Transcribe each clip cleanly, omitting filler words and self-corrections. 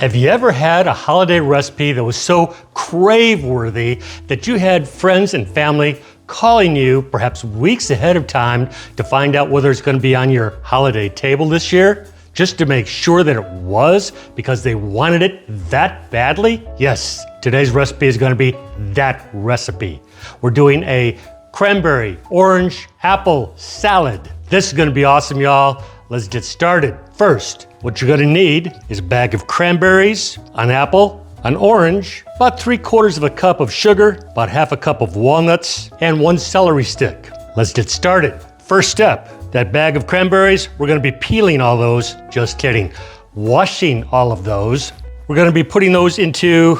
Have you ever had a holiday recipe that was so crave-worthy that you had friends and family calling you perhaps weeks ahead of time to find out whether it's going to be on your holiday table this year? Just to make sure that it was because they wanted it that badly? Yes, today's recipe is going to be that recipe. We're doing a cranberry, orange, apple salad. This is going to be awesome, y'all. Let's get started. First, what you're gonna need is a bag of cranberries, an apple, an orange, about 3/4 of a cup of sugar, about half a cup of walnuts, and 1 celery stick. Let's get started. First step, that bag of cranberries, we're gonna be peeling all those, just kidding, washing all of those. We're gonna be putting those into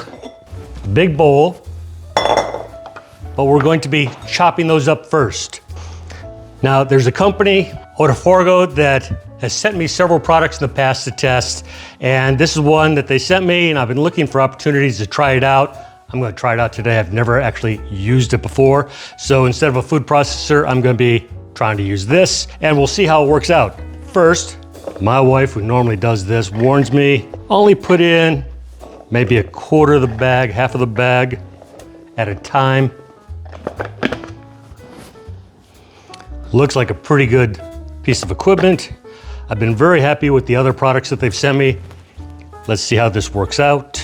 a big bowl, but we're going to be chopping those up first. Now, there's a company, ODIFORGO, that has sent me several products in the past to test, and this is one that they sent me, and I've been looking for opportunities to try it out. I'm gonna try it out today. I've never actually used it before, so instead of a food processor, I'm gonna be trying to use this, and we'll see how it works out. First, my wife, who normally does this, warns me, only put in maybe 1/4 of the bag, half of the bag at a time. Looks like a pretty good piece of equipment. I've been very happy with the other products that they've sent me. Let's see how this works out.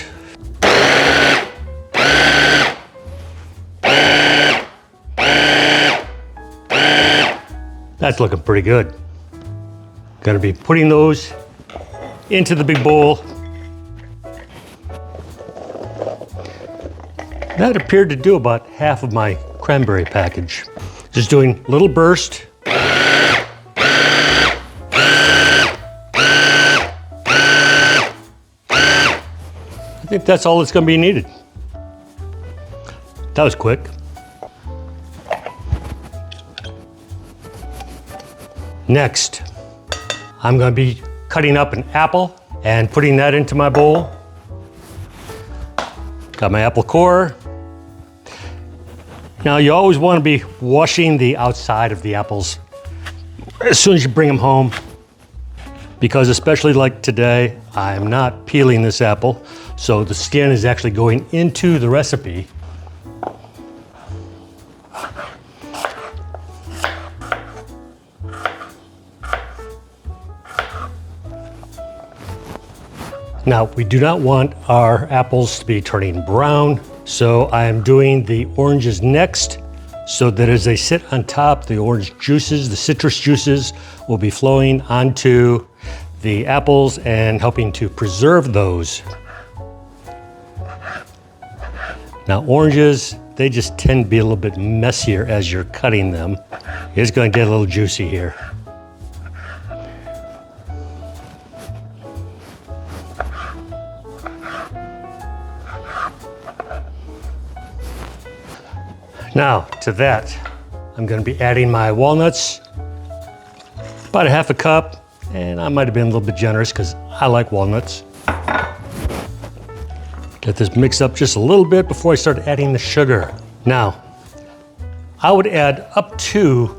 That's looking pretty good. Gonna be putting those into the big bowl. That appeared to do about half of my cranberry package. Just doing a little burst. I think that's all that's going to be needed. That was quick. Next, I'm going to be cutting up an apple and putting that into my bowl. Got my apple core. Now, you always want to be washing the outside of the apples as soon as you bring them home, because especially like today, I'm not peeling this apple, so the skin is actually going into the recipe. Now, we do not want our apples to be turning brown, so I am doing the oranges next, so that as they sit on top, the orange juices, the citrus juices, will be flowing onto the apples and helping to preserve those. Now, oranges, they just tend to be a little bit messier as you're cutting them. It's going to get a little juicy here. Now, to that, I'm gonna be adding my walnuts, about 1/2 cup, and I might have been a little bit generous because I like walnuts. Get this mixed up just a little bit before I start adding the sugar. Now, I would add up to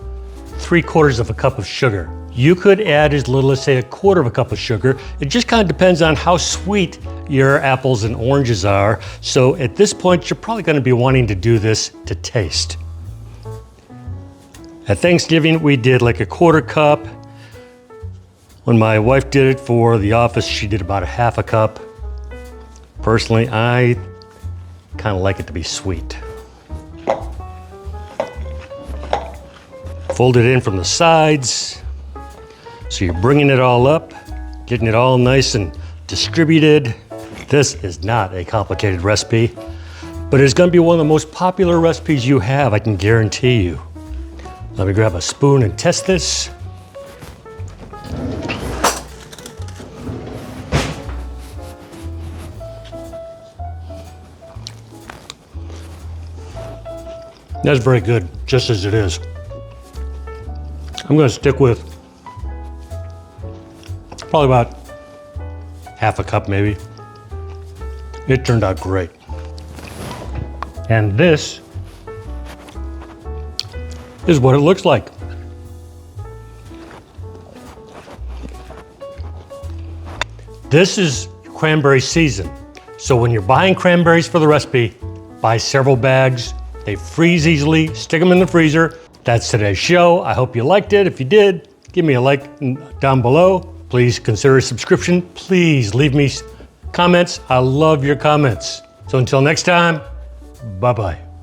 3/4 of a cup of sugar. You could add as little as, say, 1/4 of a cup of sugar. It just kind of depends on how sweet your apples and oranges are. So at this point, you're probably going to be wanting to do this to taste. At Thanksgiving, we did like 1/4 cup. When my wife did it for the office, she did about 1/2 cup. Personally, I kind of like it to be sweet. Fold it in from the sides. So you're bringing it all up, getting it all nice and distributed. This is not a complicated recipe, but it's going to be one of the most popular recipes you have, I can guarantee you. Let me grab a spoon and test this. That's very good, just as it is. I'm going to stick with probably about 1/2 cup maybe. It turned out great. And this is what it looks like. This is cranberry season. So when you're buying cranberries for the recipe, buy several bags. They freeze easily, stick them in the freezer. That's today's show. I hope you liked it. If you did, give me a like down below. Please consider a subscription. Please leave me comments. I love your comments. So until next time, bye-bye.